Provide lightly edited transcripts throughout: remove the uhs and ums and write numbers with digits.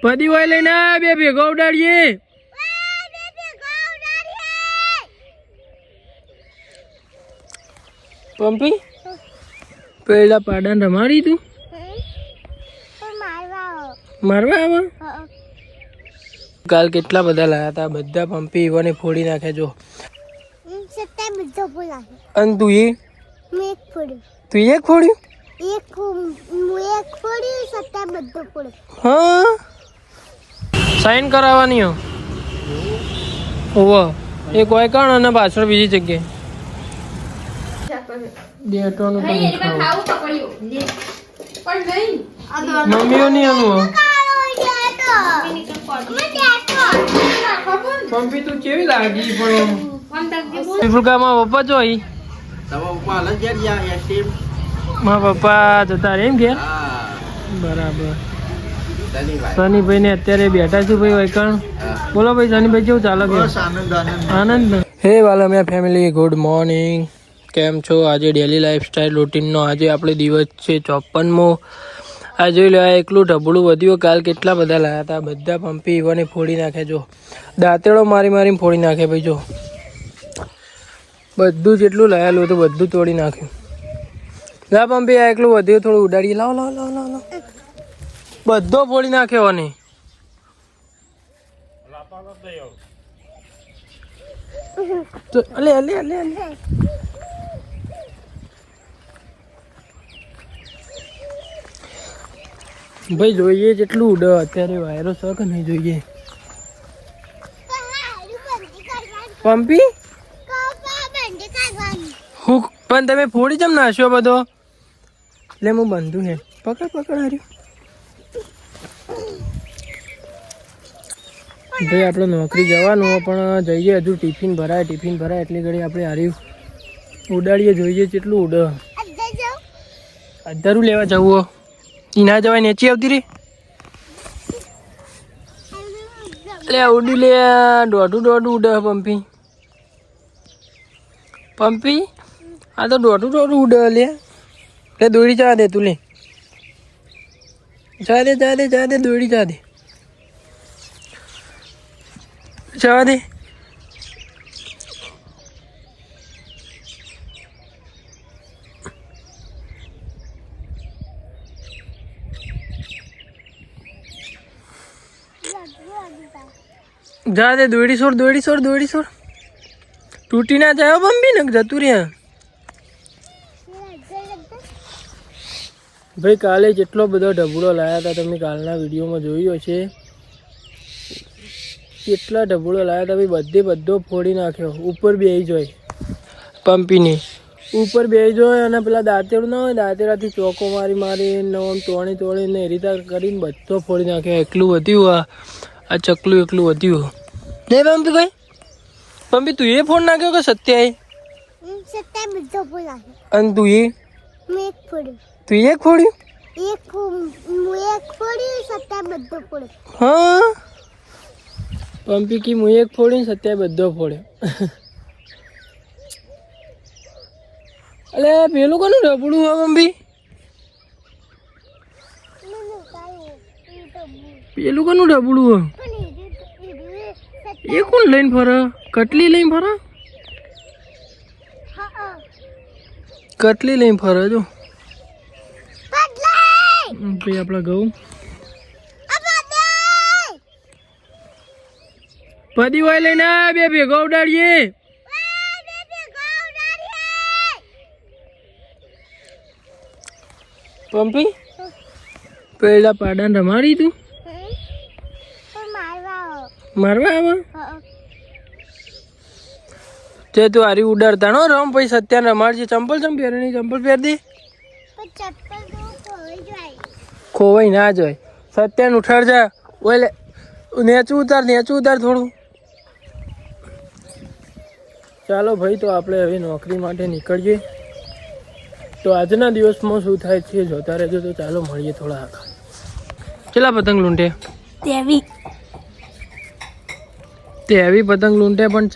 પદી હોય લઈને બે ભેગો ઉડાડીએ. પંપી પેલા પાડાને રમાડી તું મારવા આવે. કાલ કેટલા બધા લાયા હતા, બધા પંપી ઈવાને ફોડી નાખે જો. અને તું એક ફોડ્યું? હા સાઈન કરાવવાની હો. એક હોય કણ અને પાછળ બીજી જગ્યાએ મમ્મીઓ નહીં આનું. પંપી તું કેવી લાગી પણ ફુલકામાં પપ્પા જોઈ મારા પપ્પા જતા રે એમ કે બરાબર. સનીભાઈ ને અત્યારે બેઠા છું ભાઈ વૈકણ. બોલો ભાઈ સનીભાઈ કેવું ચાલે? આનંદ. હે વાલા મેં ફેમિલી ગુડ મોર્નિંગ. કેમ છો? આજે ડેલી લાઈફસ્ટાઈલ રૂટીનનો આજે આપણે દિવસ છે 54મો. આ જોઈ લો, એકલું ઢબડું વધ્યું. કાલ કેટલા બધા લાયા હતા, બધા પંપી ઈવાને ફોડી નાખે જો. દાંતેડો મારી મારીને ફોડી નાખે ભાઈ જો. બધું જેટલું લાયેલું હતું બધું તોડી નાખ્યું. લા પંપી આ એકલું વધ્યું થોડું ઉડાડીએ. લાવ લાવ લાવ લાવ લાવ. બધો ફોડી નાખ્યો ને. અલે અલે અલે અલે ભાઈ જોઈએ જેટલું ઉડે અત્યારે વાયરો છે કે નહીં જોઈએ. પંપી હું પણ તમે ફોડી જમ નાખ્યો બધો. એટલે હું બંધું હે. પકડ પકડ હાર્યું ભાઈ. આપણે નોકરી જવાનું પણ જઈએ હજુ ટિફિન ભરાય એટલી ઘડી આપણે હાર્યું ઉડાડીએ. જોઈએ જેટલું ઉડે. અધારું લેવા જવું ના જવાય નેચી આવતી રે. લે ઉડી લે. દોઢું ઉડે પંપી. પંપી આ તો દોઢું ઉડે લે. દોડી જવા દે તું. લે જવા દે દોડી જવા દે. જવા દે. જા દે. દોડી છોડ. તૂટી ના જાય પંપી ને જતું રહ્યા. ભાઈ કાલે જેટલો બધો ઢબુડો લાયા હતા તમે કાલના વિડીયોમાં જોયો છે. કેટલા ઢબુડો લાયા હતા ભાઈ. બધો ફોડી નાખ્યો. ઉપર બેસી જાય પંપીની ઉપર બેસી જાય અને પેલા દાંતેડું ના હોય દાંતેડાથી ચોકો મારી આમ તોડીને એ રીતે કરીને બધો ફોડી નાખ્યો. એકલું વધ્યું આ ચકલું એકલું વધ્યું નહીં પંપી ભાઈ. પંપી તું એ ફોડ નાખ્યો કે સત્યાએ? અને તું એક ફોડ્યું? હા પંપી કી હું એક ફોડી સત્યાએ બધો ફોડ્યો. અલે પેલું કોનું ઢબડું હોય પંપી? પેલું કોનું ઢબડું હોય? એ કોણ લઈને ફરે? કટલી લઈને ફરે? કટલી લઈને ફરે જો ભાઈ. આપણા ઘઉં પદી હોય લઈને બે ભેગો ઉડાડીએ. પંપી પેલા પાડાને રમાડી તું મારવા આવે. તે તું હારી ઉડાડતા નો રમ પછી સત્યાને રમાડજે. ચંપલ પહેરે નહીં? ચંપલ પહેર દે. ખોવાઈ ના જાય. સત્યાને ઉઠાડજા. ઓલે નેચું ઉતાર થોડું. ચાલો ભાઈ તો આપણે હવે નોકરી માટે નીકળીએ. તો આજના દિવસમાં શું થાય છે જોતા રહેજો. તો ચાલો મળીએ થોડા આગળ. કેટલા પતંગ લૂંટે? તેવી પતંગ લૂંટે પણ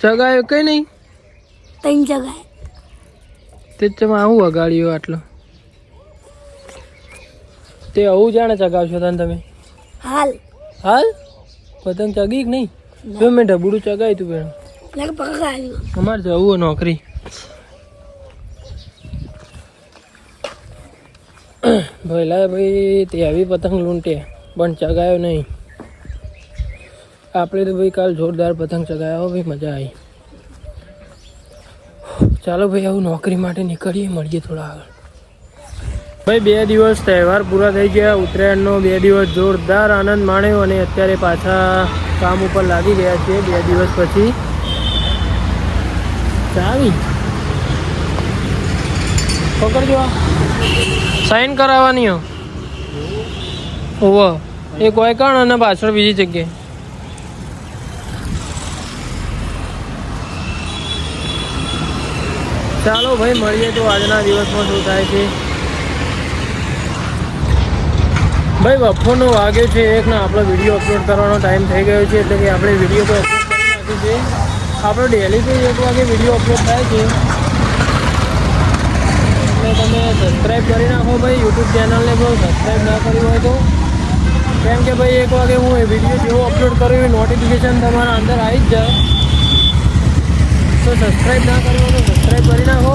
ચગાયો કઈ નહીં. 3 જગાએ તે તમે આવું વગાડ્યું આટલો? તે આવું જાણે ચગાવશો તને તમે? હાલ હાલ પતંગ ચગી કે નહીં? જો મેં ઢબુડું ચગાવ્યું તું બેન. લાગે પકડ આવ્યું. અમારે જવું નોકરી. ભઈલા ભાઈ તે આવી પતંગ લૂંટે પણ ચગાયો નહીં. આપણે તો ભાઈ કાલ જોરદાર પતંગ ચગાવ્યો ભાઈ, મજા આવી. ચાલો ભાઈ આવું નોકરી માટે નીકળીએ, મળીએ થોડા આગળ. ભાઈ 2 દિવસ તહેવાર પૂરા થઈ ગયા. ઉત્તરાયણનો 2 દિવસ જોરદાર આનંદ માણ્યો અને અત્યારે પાછા કામ ઉપર લાગી ગયા છીએ 2 દિવસ પછી. ચાવી પકડજો, સાઈન કરાવવાની હો. ઓવો એક હોય કણ અને પાછળ બીજી જગ્યાએ. ચાલો ભાઈ મળીએ તો આજના દિવસમાં શું થાય છે. ભાઈ બપોરનો વાગ્યો છે 1 ને આપણો વિડીયો અપલોડ કરવાનો ટાઈમ થઈ ગયો છે, એટલે કે આપણે વિડીયો કોઈ અપલોડ કરી નાખ્યું છે. આપણો ડેલી તો 1 વાગે વિડીયો અપલોડ થાય છે, એટલે તમે સબસ્ક્રાઈબ કરી નાખો ભાઈ યુટ્યુબ ચેનલને. બહુ સબસ્ક્રાઈબ ના કર્યું હોય તો, કેમ કે ભાઈ 1 વાગે હું એ વિડીયો જેવો અપલોડ કરું એ નોટિફિકેશન તમારા અંદર આવી જ જાય. તો સબસ્ક્રાઈબ ના કર્યું હોય તો સબસ્ક્રાઈબ કરી નાખો.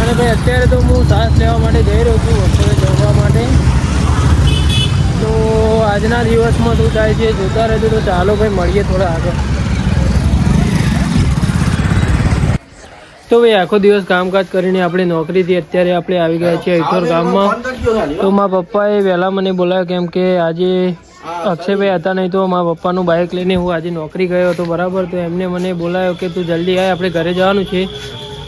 અને ભાઈ અત્યારે તો હું શ્વાસ લેવા માટે જઈ રહ્યો છું, બપોરે જમવા માટે. તો આજના દિવસમાં શું થાય છે જોતા રહેજો. તો ચાલો ભાઈ મળીએ થોડા આગળ. તો ભાઈ આખો દિવસ કામકાજ કરીને આપણે નોકરીથી અત્યારે આપણે આવી ગયા છીએ ઈઠોર ગામમાં. તો મારા પપ્પાએ વહેલા મને બોલાવ્યો, કેમ કે આજે અક્ષયભાઈ હતા નહીં, તો મારા પપ્પાનું બાઇક લઈને હું આજે નોકરી ગયો હતો બરાબર. તો એમને મને બોલાવ્યો કે તું જલ્દી આય, આપણે ઘરે જવાનું છે.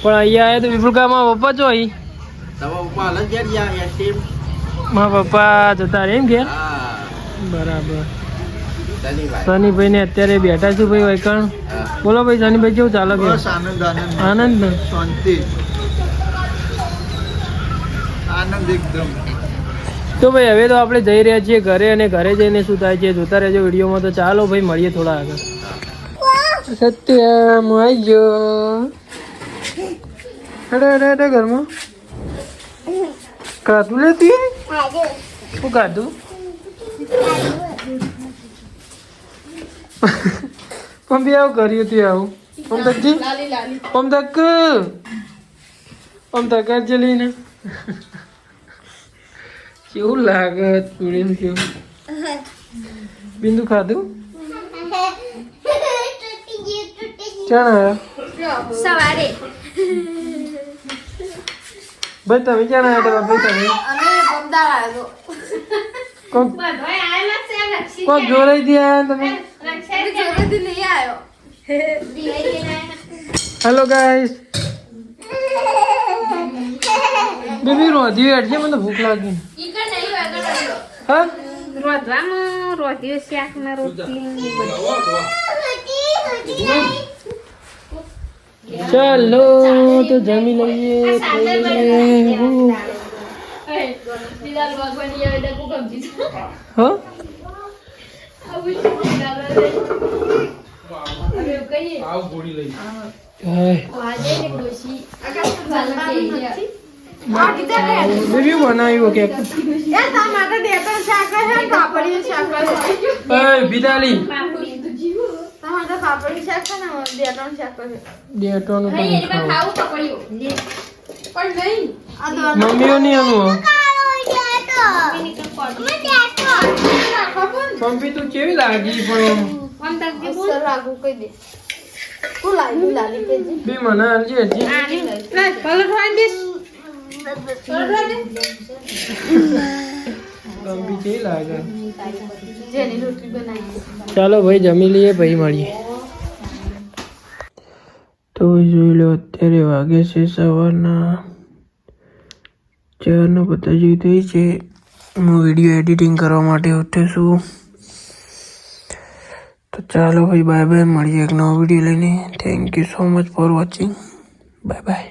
પણ અહીંયા આવ્યા તો વિપુલકામાં પપ્પા જો અહીં મારા પપ્પા જતા રહે એમ ઘેર. બરાબર. સનીભાઈ ને અત્યારે બેઠા છું ભાઈ વૈકણ. બોલો ભાઈ સનીભાઈ કેવું ચાલે? આનંદ ને શાંતિ, આનંદ એકદમ. તો ભાઈ હવે તો આપણે જઈ રહ્યા છીએ ઘરે, અને ઘરે જઈને શું થાય છે જોતા રહેજો વિડીયોમાં. તો ચાલો ભાઈ મળીએ થોડા આગળ. સત્યમ આવી ગયો. હેડે ઘરમાં કાધું લેતી શું કાધું? પંપી આવું કર્યું હતું આવું. પમતકજી પમતક પમતક જલીને કેવું લાગે પીડીને કેવું. બિંદુ ખાધું ક્યાં સવારે ભાઈ તમે ક્યાં આવ્યા હતા? ભાઈ તમે કોક જોરાઈ થી આવ્યા તમે? Hello guys. બેબી રોધી અડજે, મને ભૂખ લાગી. હા ચાલો તો જમી લઈએ. હા બેબી બનાવ્યું કે વિદાલી મમ્મીઓ નહીં આનું. મમ્મી તું કેવી લાગી? પણ બે મને હજી કેવી લાગે? ચાલો ભાઈ જમી લઈએ ભાઈ મળીએ. તો જોઈ લો અત્યારે વાગે છે સવારના 4:50 જેવી થઈ છે. હું વિડીયો એડિટિંગ કરવા માટે ઉઠ્યો છું. તો ચાલો ભાઈ બાય બાય, મળીએ એક નવો વિડીયો લઈને. Thank you so much for watching. Bye bye.